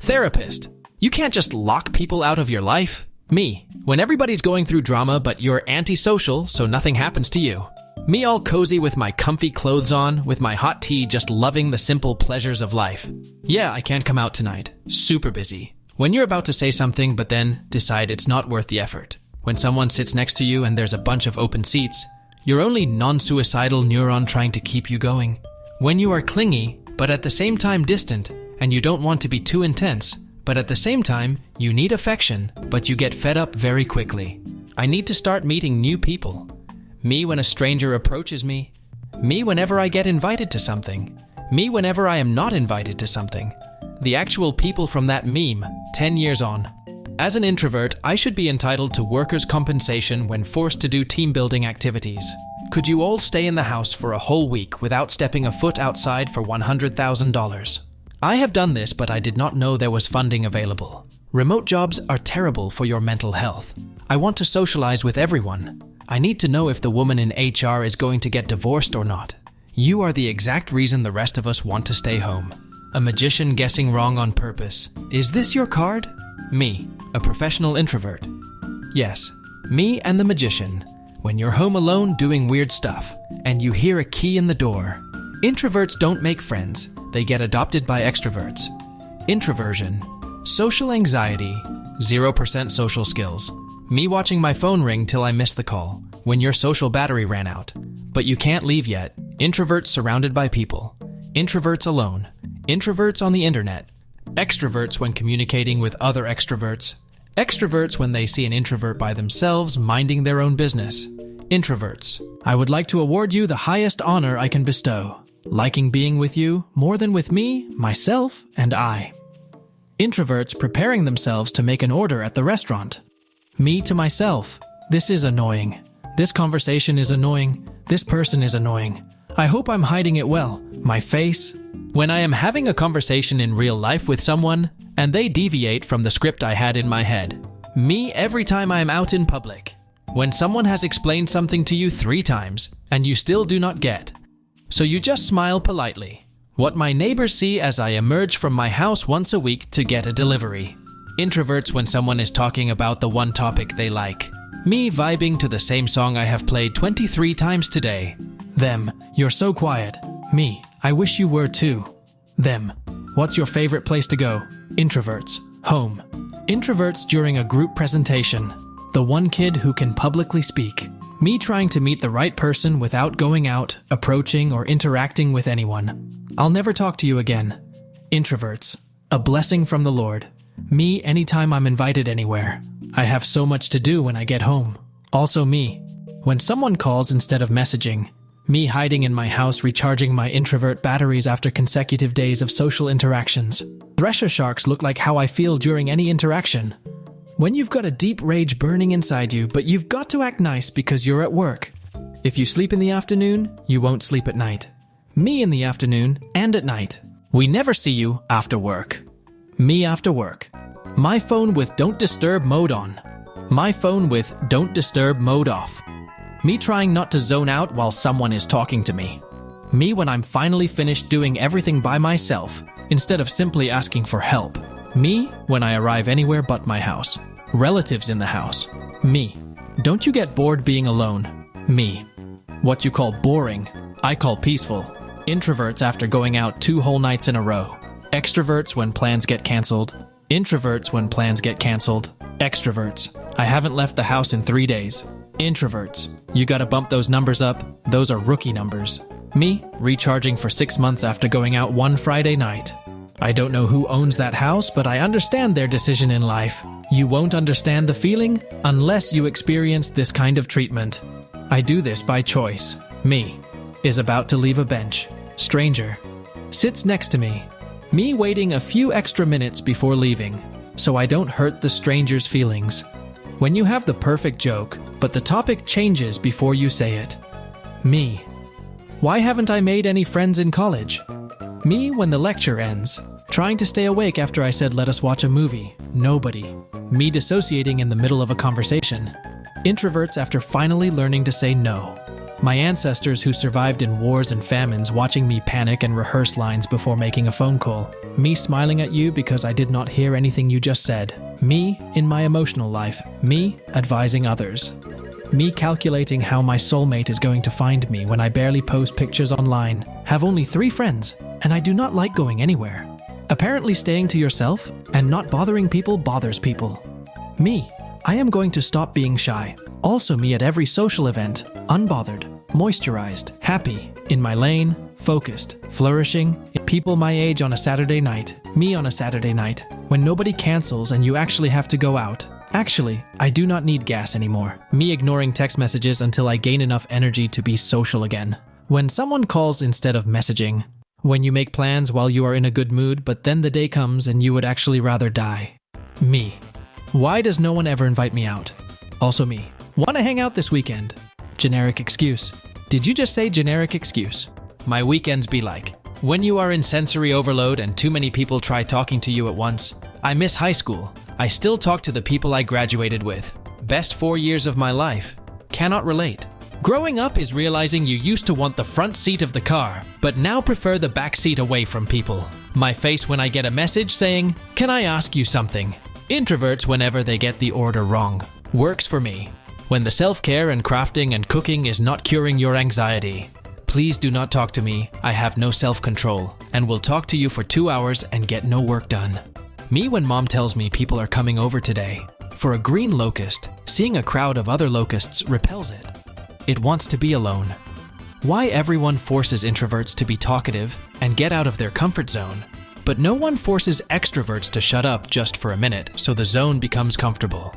Therapist. You can't just lock people out of your life. Me. When everybody's going through drama but you're antisocial so nothing happens to you. Me all cozy with my comfy clothes on, with my hot tea just loving the simple pleasures of life. Yeah, I can't come out tonight. Super busy. When you're about to say something but then decide it's not worth the effort. When someone sits next to you and there's a bunch of open seats, your only non-suicidal neuron trying to keep you going. When you are clingy, but at the same time distant, and you don't want to be too intense, but at the same time, you need affection, but you get fed up very quickly. I need to start meeting new people. Me when a stranger approaches me. Me whenever I get invited to something. Me whenever I am not invited to something. The actual people from that meme, 10 years on. As an introvert, I should be entitled to workers' compensation when forced to do team-building activities. Could you all stay in the house for a whole week without stepping a foot outside for $100,000? I have done this, but I did not know there was funding available. Remote jobs are terrible for your mental health. I want to socialize with everyone. I need to know if the woman in HR is going to get divorced or not. You are the exact reason the rest of us want to stay home. A magician guessing wrong on purpose. Is this your card? Me, a professional introvert. Yes, me and the magician. When you're home alone doing weird stuff, and you hear a key in the door. Introverts don't make friends. They get adopted by extroverts. Introversion. Social anxiety. 0% social skills. Me watching my phone ring till I miss the call. When your social battery ran out. But you can't leave yet. Introverts surrounded by people. Introverts alone. Introverts on the internet. Extroverts when communicating with other extroverts. Extroverts when they see an introvert by themselves minding their own business. Introverts. I would like to award you the highest honor I can bestow. Liking being with you more than with me, myself, and I. Introverts preparing themselves to make an order at the restaurant. Me to myself. This is annoying. This conversation is annoying. This person is annoying. I hope I'm hiding it well. My face. When I am having a conversation in real life with someone, and they deviate from the script I had in my head. Me every time I am out in public. When someone has explained something to you 3 times, and you still do not get. So you just smile politely. What my neighbors see as I emerge from my house once a week to get a delivery. Introverts when someone is talking about the one topic they like. Me vibing to the same song I have played 23 times today. Them, you're so quiet. Me, I wish you were too. Them, what's your favorite place to go? Introverts, home. Introverts during a group presentation. The one kid who can publicly speak. Me trying to meet the right person without going out, approaching, or interacting with anyone. I'll never talk to you again. Introverts. A blessing from the Lord. Me anytime I'm invited anywhere. I have so much to do when I get home. Also me. When someone calls instead of messaging. Me hiding in my house recharging my introvert batteries after consecutive days of social interactions. Thresher sharks look like how I feel during any interaction. When you've got a deep rage burning inside you, but you've got to act nice because you're at work. If you sleep in the afternoon, you won't sleep at night. Me in the afternoon and at night. We never see you after work. Me after work. My phone with don't disturb mode on. My phone with don't disturb mode off. Me trying not to zone out while someone is talking to me. Me when I'm finally finished doing everything by myself, instead of simply asking for help. Me when I arrive anywhere but my house. Relatives in the house. Me. Don't you get bored being alone? Me. What you call boring, I call peaceful. Introverts after going out 2 whole nights in a row. Extroverts when plans get cancelled. Introverts when plans get cancelled. Extroverts. I haven't left the house in 3 days. Introverts. You gotta bump those numbers up. Those are rookie numbers. Me, recharging for 6 months after going out 1 Friday night. I don't know who owns that house, but I understand their decision in life. You won't understand the feeling unless you experience this kind of treatment. I do this by choice. Me. Is about to leave a bench. Stranger. Sits next to me. Me waiting a few extra minutes before leaving, so I don't hurt the stranger's feelings. When you have the perfect joke, but the topic changes before you say it. Me. Why haven't I made any friends in college? Me when the lecture ends. Trying to stay awake after I said let us watch a movie. Nobody. Me dissociating in the middle of a conversation. Introverts after finally learning to say no. My ancestors who survived in wars and famines watching me panic and rehearse lines before making a phone call. Me smiling at you because I did not hear anything you just said. Me in my emotional life. Me advising others. Me calculating how my soulmate is going to find me when I barely post pictures online. Have only 3 friends, and I do not like going anywhere. Apparently staying to yourself and not bothering people bothers people. Me. I am going to stop being shy. Also me at every social event, unbothered, moisturized, happy, in my lane, focused, flourishing, people my age on a Saturday night, me on a Saturday night, when nobody cancels and you actually have to go out. Actually, I do not need gas anymore. Me ignoring text messages until I gain enough energy to be social again. When someone calls instead of messaging. When you make plans while you are in a good mood, but then the day comes and you would actually rather die. Me. Why does no one ever invite me out? Also me. Want to hang out this weekend? Generic excuse. Did you just say generic excuse? My weekends be like. When you are in sensory overload and too many people try talking to you at once. I miss high school. I still talk to the people I graduated with. Best 4 years of my life. Cannot relate. Growing up is realizing you used to want the front seat of the car, but now prefer the back seat away from people. My face when I get a message saying, "Can I ask you something?" Introverts whenever they get the order wrong. Works for me. When the self-care and crafting and cooking is not curing your anxiety. Please do not talk to me. I have no self-control and will talk to you for 2 hours and get no work done. Me when mom tells me people are coming over today. For a green locust, seeing a crowd of other locusts repels it. It wants to be alone. Why everyone forces introverts to be talkative and get out of their comfort zone, but no one forces extroverts to shut up just for a minute so the zone becomes comfortable.